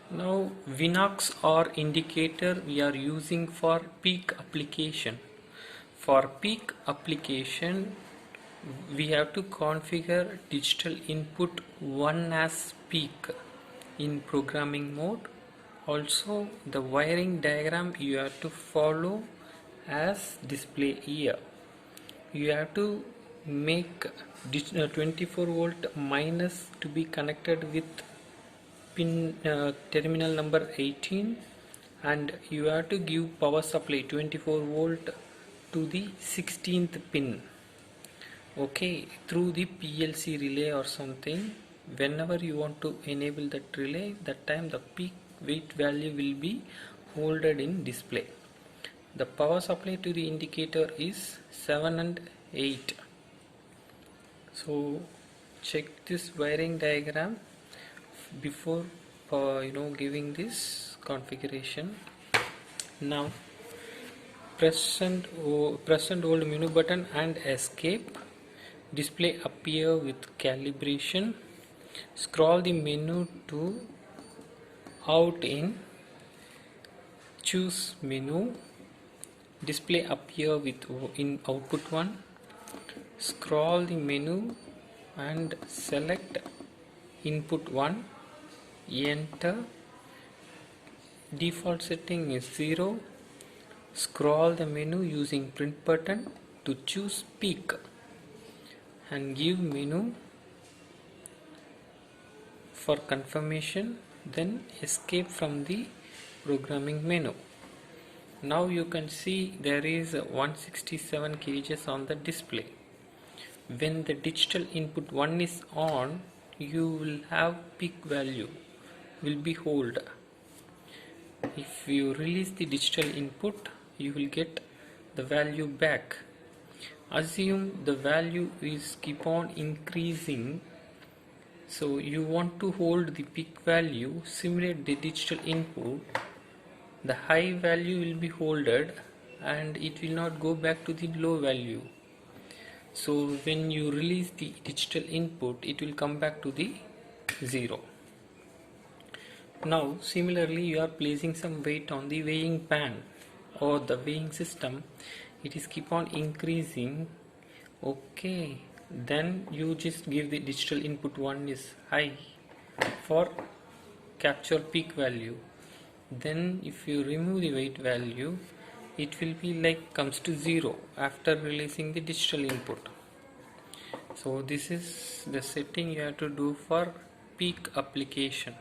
Now Vinox or indicator we are using for peak application. For peak application we have to configure digital input 1 as peak in programming mode. Also the wiring diagram you have to follow as display here. You have to make 24 volt minus to be connected with pin terminal number 18, and you have to give power supply 24 volt to the 16th pin, okay, through the PLC relay or something. Whenever you want to enable that relay, that time the peak weight value will be holded in display. The power supply to the indicator is 7 and 8. So check this wiring diagram before giving this configuration. Now press and hold menu button and escape. Display appear with calibration. Scroll the menu to out in. Choose menu. Display appear with in output 1. Scroll the menu and select input 1. Enter. Default setting is 0. Scroll the menu using print button to choose peak and give menu for confirmation, then escape from the programming menu. Now you can see there is 167 kHz on the display. When the digital input 1 is on, you will have peak value will be hold. If you release the digital input, you will get the value back. Assume the value is keep on increasing, so you want to hold the peak value, simulate the digital input. The high value will be holded and it will not go back to the low value. So when you release the digital input, it will come back to the 0. Now similarly you are placing some weight on the weighing pan or the weighing system. It is keep on increasing, okay, then you just give the digital input 1 is high for capture peak value. Then if you remove the weight value, it will be like comes to 0 after releasing the digital input. So this is the setting you have to do for peak application.